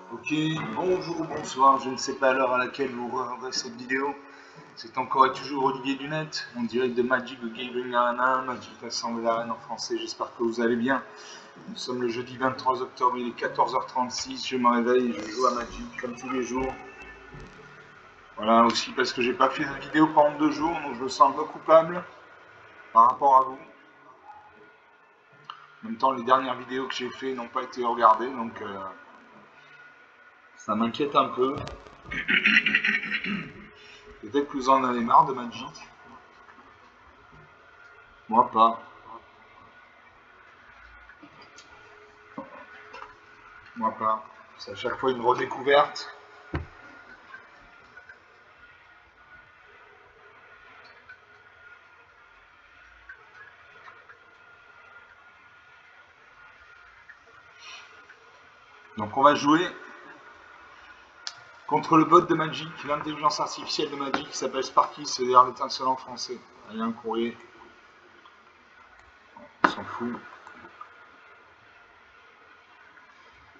Ok, bonjour, bonsoir, je ne sais pas l'heure à laquelle vous regarderez cette vidéo. C'est encore et toujours Olivier Dunette, en direct de Magic the Gathering Arena, Magic Assembly Arena en français, j'espère que vous allez bien. Nous sommes le jeudi 23 octobre, il est 14h36, je me réveille et je joue à Magic comme tous les jours. Voilà, aussi parce que j'ai pas fait de vidéo pendant 2 jours, donc je me sens un peu coupable par rapport à vous. En même temps, les dernières vidéos que j'ai fait n'ont pas été regardées, donc ça m'inquiète un peu. Peut-être que vous en avez marre de Magic. Moi pas. Moi pas. C'est à chaque fois une redécouverte. Donc on va jouer contre le bot de Magic, l'intelligence artificielle de Magic qui s'appelle Sparky, c'est-à-dire l'étincelant français. Allez, un courrier. On s'en fout.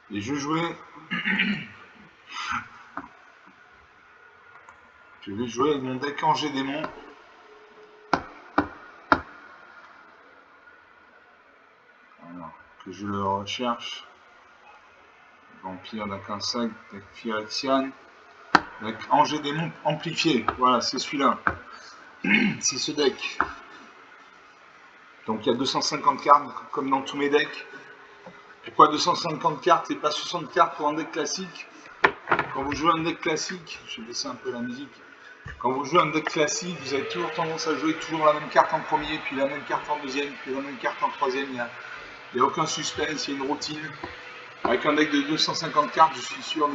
Et je vais jouer avec mon deck Angers Démon. Voilà, que je le recherche. Vampire d'Akinsac, deck Phyrexian. Deck Angers Démon amplifié. Voilà, c'est celui-là. C'est ce deck. Donc il y a 250 cartes comme dans tous mes decks. Pourquoi 250 cartes et pas 60 cartes pour un deck classique? Quand vous jouez un deck classique, je vais baisser un peu la musique. Quand vous jouez un deck classique, vous avez toujours tendance à jouer toujours la même carte en premier, puis la même carte en deuxième, puis la même carte en troisième. Il n'y a aucun suspense, il y a une routine. Avec un deck de 250 cartes, je suis sûr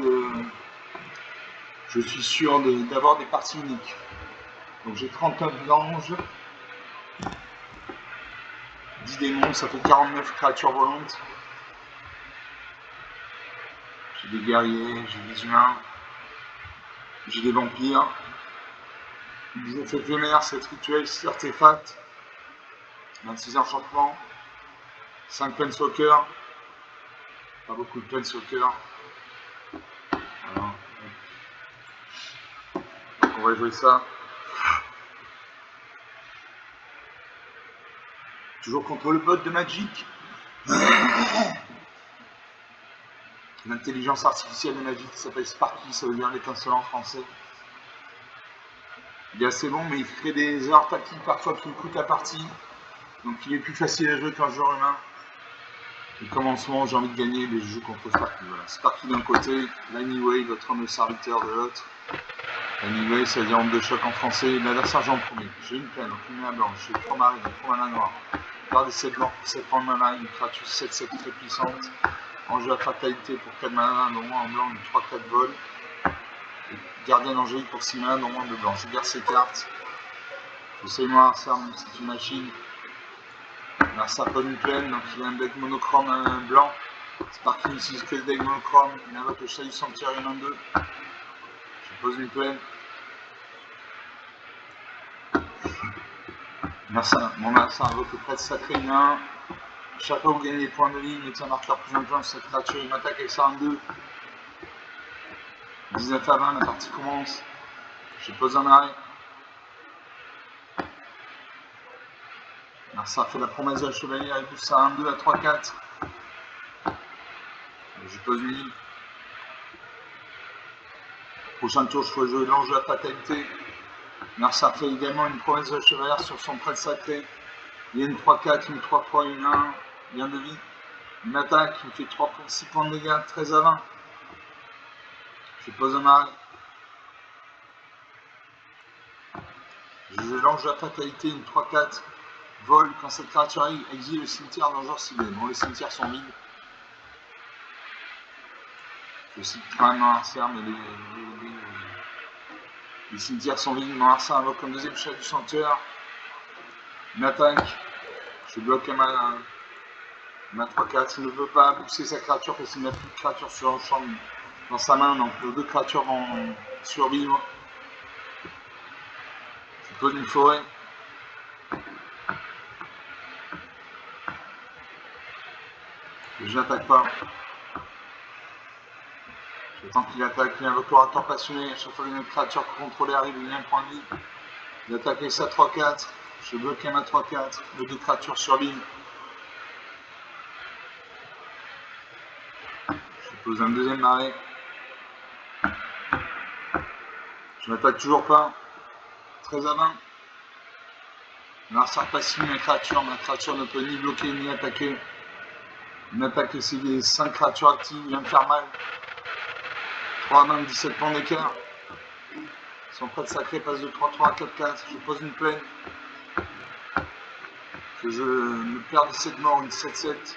d'avoir des parties uniques. Donc j'ai 39 anges, 10 démons, ça fait 49 créatures volantes. J'ai des guerriers, j'ai des humains, j'ai des vampires. Des effets éphémères, 7 rituels, 6 artefacts, 26 enchantements, 5 planeswalkers, pas beaucoup de planeswalkers. Voilà. Donc on va jouer ça. Toujours contre le bot de Magic. L'intelligence artificielle de Magic qui s'appelle Sparky, ça veut dire l'étincelant en français. Il est assez bon, mais il crée des erreurs tactiques parfois qui coûtent la partie. Donc il est plus facile à jouer qu'un joueur humain. Et comme en ce moment j'ai envie de gagner, je joue contre Sparky. Voilà. Sparky d'un côté, l'Anyway, votre homme serviteur de l'autre. Anyway, ça veut dire honte de choc en français. L'adversaire, j'ai en premier. J'ai une plaine, aucune main blanche. J'ai 3 marines, 3 mana noirs. Garde des 7 blancs pour 7 points de mana. Une créature 7-7 très puissante. Enjeu à fatalité pour 4 mana, non moins en blanc, une 3-4 vol. Et gardien angélique pour 6 mana, non moins de blanc. Je garde ces cartes. Je sais moi, c'est une machine. Là, ça donne une plaine, donc il a un deck monochrome blanc. Sparky utilise que le deck monochrome. Il invoque le Chalice Sanctuaire, il y en a 2. Je pose une plaine. Mon massacre invoque le prêtre sacré 1. Chaque fois que vous gagnez des points de ligne, mettez un marqueur plus influent sur cette créature, il m'attaque avec ça en 2. 19 à 20, la partie commence. Je pose un arrêt. Ça fait la promesse de la chevalière, il pousse ça à 1-2 à 3-4. Je pose une ligne. Prochain tour, je peux jouer l'enjeu à fatalité. Narsa fait également une promesse de la chevalière sur son prêtre sacré. Il y a une 3-4, une 3-3, une 1, bien de vie. Une attaque, il fait 6 points de dégâts, 13 à 20. Je pose un arrêt. Je lance la fatalité, une 3-4. Vol, quand cette créature arrive, exile le cimetière d'un joueur ciblé. Bon, les cimetières sont vides. Je cite quand même un arcère, mais les cimetières sont vides. Mon arcère invoque comme deuxième chef du chanteur. Une attaque. Je bloque ma 3-4. Il ne veut pas pousser sa créature parce qu'il n'a plus de créature sur le champ dans sa main. Donc, nos 2 créatures vont survivre. Je pose une forêt. Je n'attaque pas. J'attends qu'il attaque, il invoque l'orateur passionné. À chaque fois qu'une créature contrôlée arrive, il y a un point de vie. Il attaque avec sa 3-4. Je bloque ma 3-4. Les deux créatures sur ligne. Je pose un deuxième marée. Je n'attaque toujours pas. 13 à 20. L'adversaire passive ma créature ne peut ni bloquer ni attaquer. Une attaque, c'est les 5 créatures actives, vient me faire mal. 3 à 20, 17 points d'écart. Son prêtre sacré passe de 3-3 à 4-4. Je pose une plaine. Que je me perds 17 morts, une 7-7.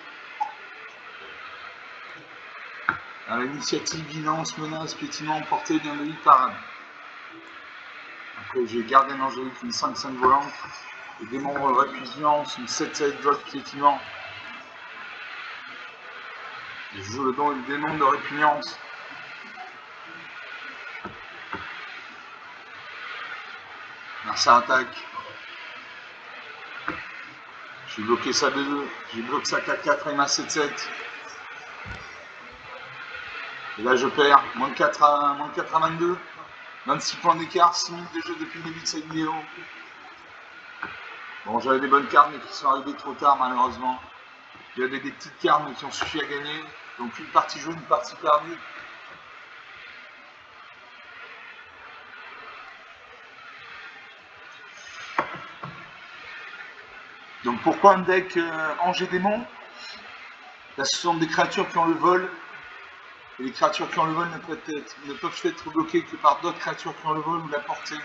À l'initiative, violence, menace, piétinement, portée, bien de vie, parade. Après, j'ai Gardienne Angélique, une 5-5 volante. Les démons de répugnance, une 7-7 vol piétinement. Je joue le don et le démon de répugnance. Ça attaque. J'ai bloqué sa 2-2. J'ai bloqué sa 4-4 avec ma 7-7. Et là je perds. Moins de 4 à 22. 26 points d'écart, 6 minutes de jeu depuis le début de cette vidéo. Bon, j'avais des bonnes cartes mais qui sont arrivées trop tard malheureusement. Il y avait des petites cartes mais qui ont suffi à gagner. Donc une partie jouée, une partie perdue. Donc pourquoi un deck Angers Démon? Là ce sont des créatures qui ont le vol. Et les créatures qui ont le vol ne peuvent être bloquées que par d'autres créatures qui ont le vol ou la portée.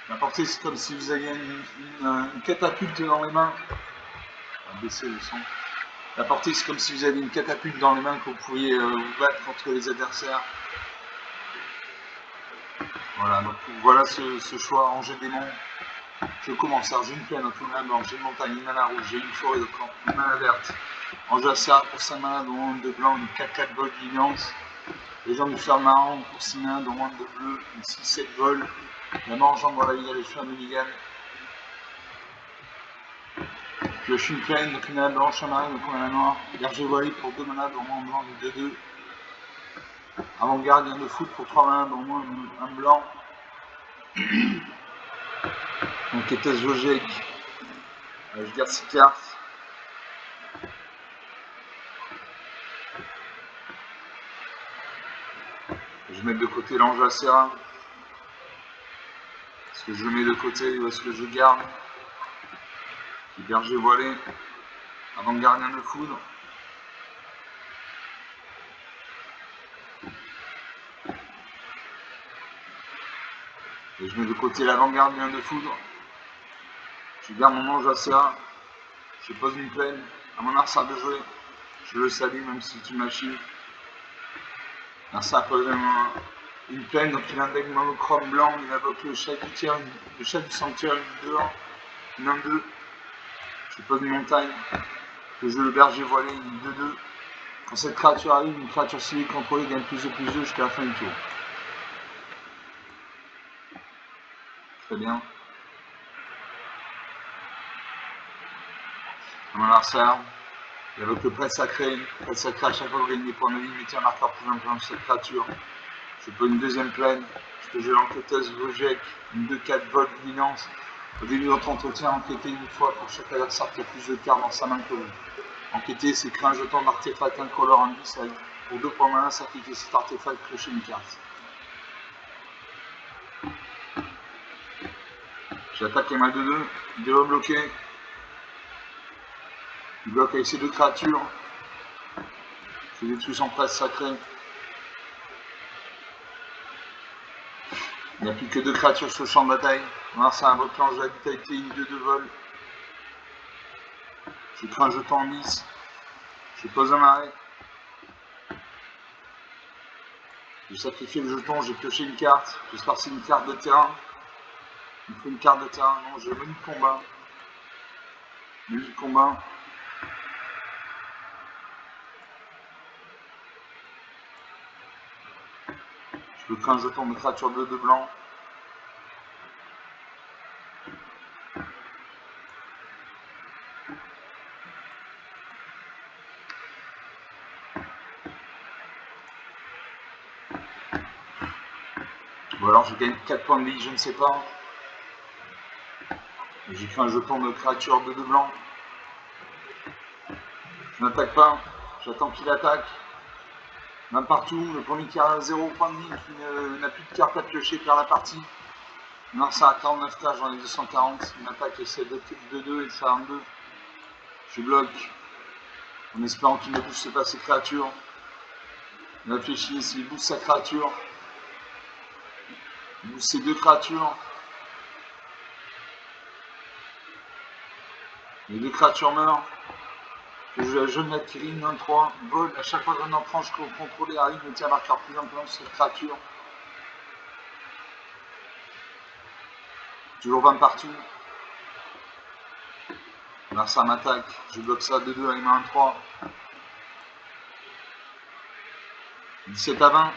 La portée, c'est comme si vous aviez une catapulte dans les mains. On va baisser le son. La portée, c'est comme si vous aviez une catapulte dans les mains que vous pouviez vous battre contre les adversaires. Voilà, donc voilà ce choix Angers Démon. Je commence. Alors j'ai une plaine, une mana blanche, j'ai une montagne, une mana rouge, j'ai une forêt de camp, une mana verte. Angers Acera pour 5 mana, dont monde de blanc, une 4-4 vol vigilance. Les gens du fer marron pour 6 mains, dont monde de bleu, une 6-7 vol. La mort engendre la vie à l'échelle de Mulligan. Pioche une plaine, donc une mana blanche, un marine, donc on a la noire. Berger voilé pour 2 manas, dont moins blanc, du 2-2. Avant-garde, de foot pour 3 manas, dont moins un blanc. Donc Éthès Vosgec. Je garde 6 cartes. Je vais mettre de côté l'Angers Acera. Est-ce que je le mets de côté ou est-ce que je garde? Berger voilé. Avant-gardien de foudre. Et je mets de côté l'avant-gardien de foudre. Je garde mon Angers Acera. Je pose une plaine à mon arsenal de jouer. Je le salue même si c'est une machine. L'arsenal pose une plaine, donc il a un deck monochrome blanc, il invoque le chat du sanctuaire, une dehors, une 1-2. Je pose une montagne, que je le berger voilé, une 2-2. Quand cette créature arrive, une créature ciblée contrôlée gagne plus de jusqu'à la fin du tour. Très bien. Mon arsenal, il invoque le prêtre sacré. Le prêtre sacré, à chaque fois que vous gagnez des points de vie, mettez un marqueur plus important sur cette créature. Je pose une deuxième plaine, parce que j'ai l'enquêteuse Vosgec, une 2-4 vol vigilance. Au début de votre entretien, enquêtez une fois pour chaque adversaire qui a plus de cartes dans sa main que vous. Enquêter, c'est créer un jeton d'artefact incolore en 10 pour 2 points malins, sacrifier cet artefact, clocher une carte. J'attaque les mains de 2, il doit bloquer. Il bloque avec ces deux créatures. Je détruis son prêtre sacré. Il n'y a plus que 2 créatures sur le champ de bataille. Alors ça invoque l'ange de la vitalité, une 2-2 vol. Je crée un jeton en 10. Je pose un arrêt. J'ai sacrifié le jeton, j'ai pioché une carte. J'espère que c'est une carte de terrain. Il me faut une carte de terrain. Non, j'ai menu de combat. Menu de combat. Je crée un jeton de créature 2 blanc. Ou alors je gagne 4 points de vie, je ne sais pas. J'ai fait un jeton de créature de 2 blancs. Je n'attaque pas, j'attends qu'il attaque. Même partout, le premier qui a 0 point de vie, qui n'a plus de carte à piocher, perd la partie. Non, ça a 49 cas, j'en ai 240. Une attaque essaie de 2 et ça a 2. Je bloque, en espérant qu'il ne booste pas ses créatures. Il réfléchit, s'il booste sa créature, il booste ses 2 créatures. Les 2 créatures meurent. Je joue la jeune Latirine 1-3, vol, à chaque fois qu'on en tranche que le contrôle arrive, me tire un marqueur plus important sur cette créature. Toujours 20 partout. Là ça m'attaque, je bloque ça 2-2 avec ma 1-3. 17 à 20.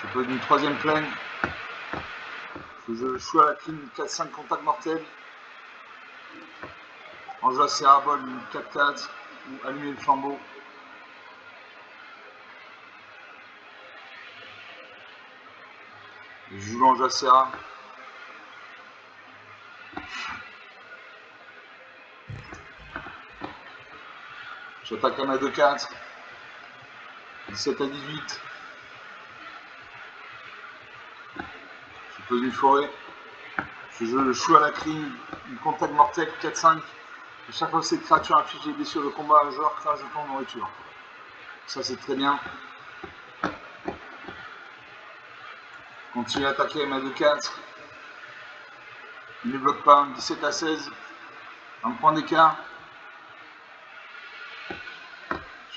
Je pose une 3ème plaine. Je joue à la clean 4-5 contact mortel. En jeu à Serabol 4-4 ou allumer le flambeau. Je joue l'ange à Serra. J'attaque à ma 2-4. 17 à 18. Je pose une forêt. Je joue le chou à la crime, une contact mortel 4-5. À chaque fois que cette créature inflige des blessures de combat à un joueur, crée un jeton de nourriture. Ça c'est très bien. Continue à attaquer avec ma 2-4. Il ne bloque pas, 17 à 16. Un point d'écart.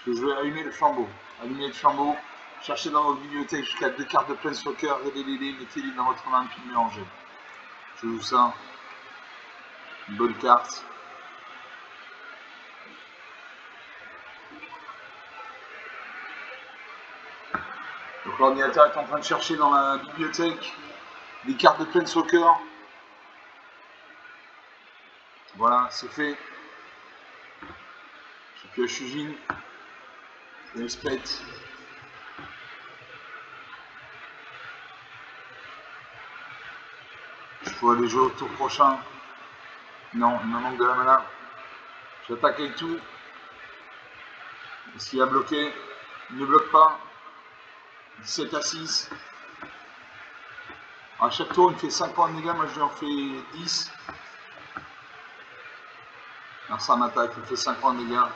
Je vais allumer le flambeau. Allumer le flambeau. Cherchez dans votre bibliothèque jusqu'à 2 cartes de Planeswalker, révélez-les, mettez-les dans votre main puis mélangez. Je joue ça. Une bonne carte. Donc l'ordinateur est en train de chercher dans la bibliothèque des cartes de Planeswalker. Voilà, c'est fait. Je pioche Ujin. Et Spate. Je pourrais les jouer au tour prochain. Non, il me manque de la mana. J'attaque avec tout. Est-ce qu'il a bloqué? Il ne bloque pas. 17 à 6. À chaque tour, il me fait 5 points de dégâts. Moi, je lui en fais 10. Alors, ça m'attaque. Il me fait 5 points de dégâts.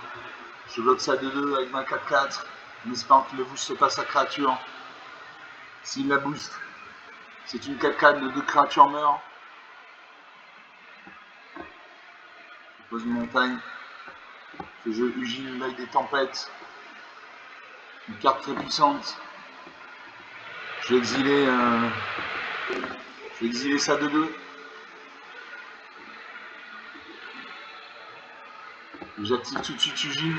Je bloque ça 2-2 avec ma 4-4. En espérant qu'il ne booste pas sa créature. S'il la booste, c'est une 4-4 de 2 créatures meurent. Je pose une montagne. Je joue Ujin, l'œil des tempêtes. Une carte très puissante. Je vais exiler ça 2-2. J'active tout de suite Ujin.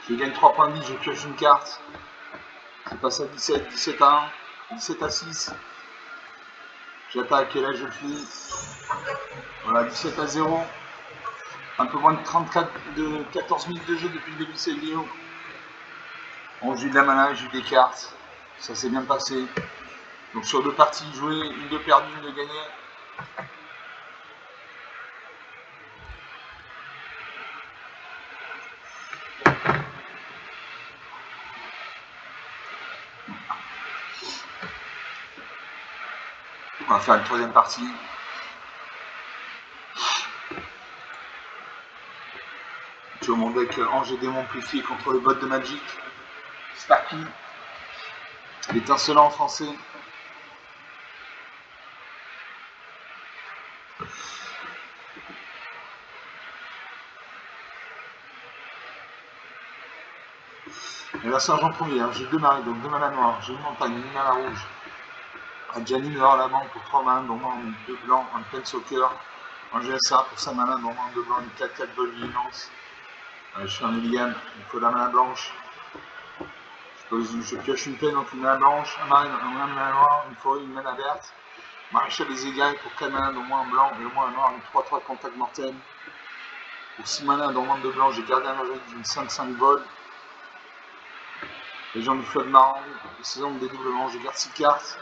Je gagne 3 points de vie, je pioche une carte. Je passe à 17, 17 à 1, 17 à 6. J'attaque et là je finis. Voilà, 17 à 0. Un peu moins de 14 minutes de jeu depuis le début de cette vidéo. Bon, j'ai eu de la mana, j'ai eu des cartes. Ça s'est bien passé. Donc sur 2 parties jouées, une de perdue, une de gagnée. On va faire une 3ème partie. Je joue mon deck Ange et Démon amplifié contre le bot de Magic. Sparky. L'étincelant en français. Et là, c'est argent premier. Hein. J'ai 2 manas, donc 2 manas noirs. J'ai une montagne, une mana rouge. Adjani meurt à la banque pour 3 manas, dont 2 blancs, un Planeswalker. Un GSA pour 5 manas, dont 2 blancs, une 4-4 vol vigilance. Je suis un Milligan, il faut la mana blanche. Je pioche une peine entre une mana blanche, un mana noir, une forêt, une mana verte. Maréchal des égards pour 4 mana, dont moins un blanc et au moins un noir, une 3-3 contact mortel. Pour 6 mana, dont moins 2 blancs, j'ai gardé un objet d'une 5-5 vol. Les gens du fleuve marrant, saison de dédoublement, je garde 6 cartes.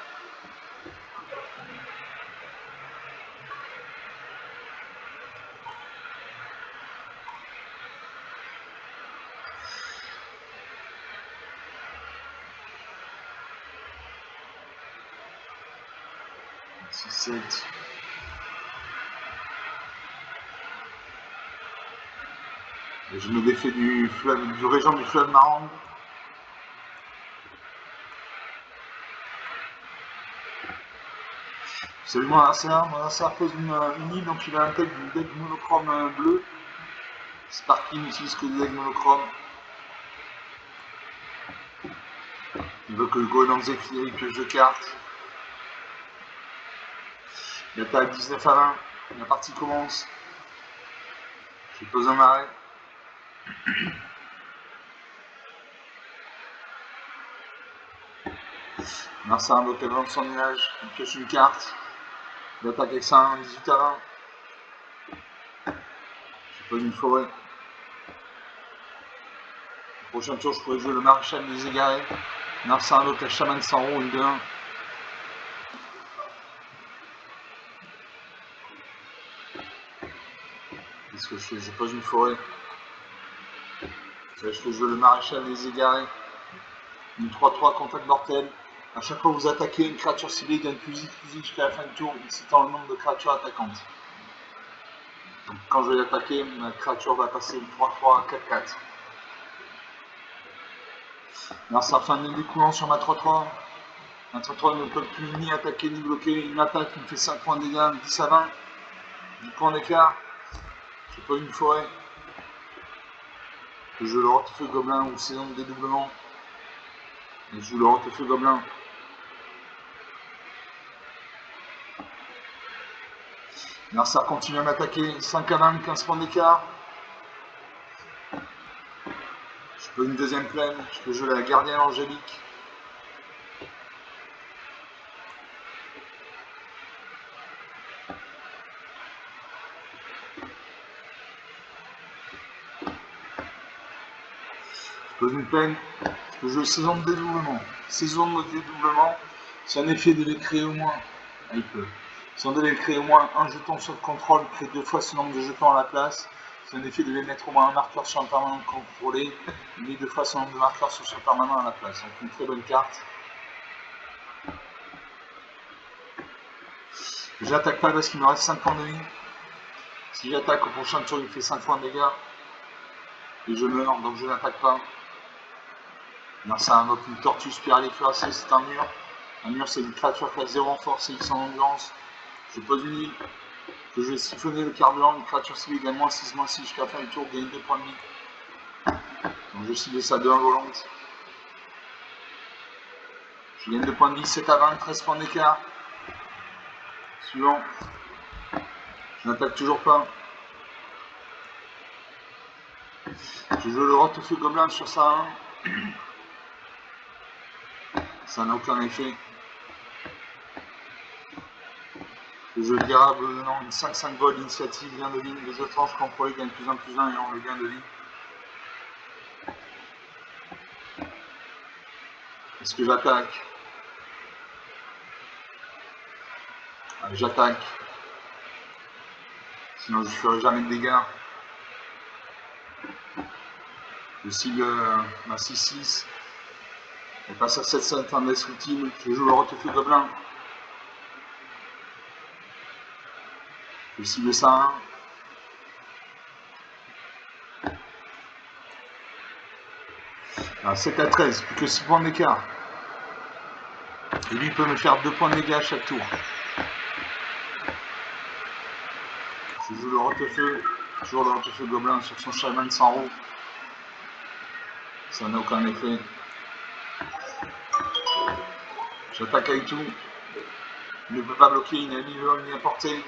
Six, 7. Et je me défais du régent du fleuve marrant. Salut mon adversaire pose une île, donc il a un deck du deck monochrome bleu. Sparky n'utilise que des decks monochromes. Il veut que le Goéland Zephyr pioche de cartes. Il attaque 19 à 20. La partie commence. Je pose un arrêt. Merci à un bloc de son nuage. Il pioche une carte. Il attaque avec ça 18 à 20. Je pose une forêt. Prochain tour, je pourrais jouer le maréchal des égarés. Merci à un bloc, la chaman sans roue, une de 1. Qu'est-ce que je fais? Je pose une forêt. Je peux jouer le maréchal des égarés. Une 3-3 contact mortel. A chaque fois que vous attaquez une créature ciblée, gagne plus jusqu'à la fin du tour, excitant le nombre de créatures attaquantes. Donc, quand je vais l'attaquer, ma créature va passer de 3-3 à 4-4. Merci à fin de découlant sur ma 3-3. Ma 3-3 ne peut plus ni attaquer ni bloquer. Une attaque qui me fait 5 points de dégâts, 10 à 20. 10 points d'écart. Je pose une forêt. Je joue le Roquefeu Gobelin ou saison de dédoublement. Et je joue le Roquefeu Gobelin. Mercer continue à m'attaquer. 5 à 20, 15 points d'écart. Je peux une deuxième plaine. Je peux jouer la gardienne angélique. Je pose une plaine. Je peux jouer saison de dédoublement. Saison de dédoublement. Si un effet devait créer au moins. Il peut. Si on devait créer au moins un jeton sur le contrôle, crée 2 fois ce nombre de jetons à la place. Si un effet devait mettre au moins un marqueur sur un permanent contrôlé, il met 2 fois ce nombre de marqueurs sur ce permanent à la place. Donc une très bonne carte. J'attaque pas parce qu'il me reste 5 points de vie. Si j'attaque au prochain tour, il fait 5 points de dégâts. Et je meurs, donc je n'attaque pas. Grâce à une tortue spirale cuirassée, c'est un mur. Un mur, c'est une créature qui a 0 en force et X en endurance. Je pose une île. Je vais siphonner le carburant. Une créature cible également 6/6 jusqu'à la fin du tour, gagne 2 points de vie. Donc je cible ça de 1 volante. Je gagne 2 points de vie, 7 à 20, 13 points d'écart. Suivant. Je n'attaque toujours pas. Je joue le Roquefeu Gobelin sur ça 1. Ça n'a aucun effet. Je joue le Diable, non, une 5-5 vol, initiative, gain de ligne. Les autres anges contrôlés gagnent +1/+1 et ont le gain de ligne. Est-ce que j'attaque? J'attaque. Sinon je ne ferai jamais de dégâts. Je cible ma 6-6. Elle passe à 7-7 en destructible. Je joue le Roquefeu Gobelin. Je cible ça 1. 7 à 13, plus que 6 points d'écart. Et lui peut me faire 2 points de dégâts à chaque tour. Je joue le Roquefeu, toujours le Roquefeu Gobelin sur son chaman sans roue. Ça n'a aucun effet. J'attaque avec tout. Il ne peut pas bloquer, il n'a ni vol ni à portée.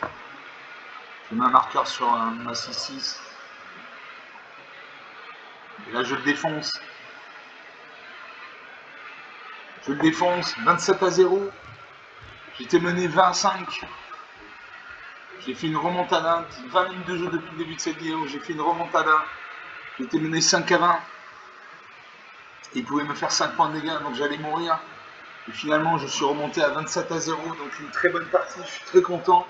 Je mets un marqueur sur ma 6-6. Et là je le défonce. Je le défonce, 27 à 0. J'étais mené 20 à 5. J'ai fait une remontada, 20 minutes de jeu depuis le début de cette vidéo. J'ai fait une remontada. J'étais mené 5 à 20. Et il pouvait me faire 5 points de dégâts, donc j'allais mourir. Et finalement, je suis remonté à 27-0, donc une très bonne partie, je suis très content.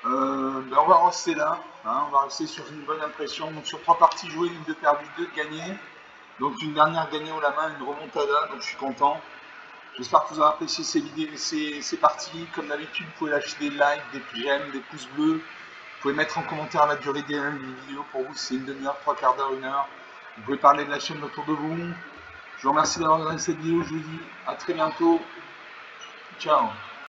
On va rester là, hein, on va rester sur une bonne impression. Donc sur 3 parties jouées, une de perdue, 2 de gagnées. Donc une dernière gagnée au la main, une remontada, donc je suis content. J'espère que vous avez apprécié ces vidéos, ces parties. Comme d'habitude, vous pouvez lâcher des likes, des j'aime, des pouces bleus. Vous pouvez mettre en commentaire la durée des vidéos pour vous, c'est une demi-heure, 3/4 d'heure, 1 heure. Vous pouvez parler de la chaîne autour de vous. Je vous remercie d'avoir regardé cette vidéo, je vous dis à très bientôt. Ciao.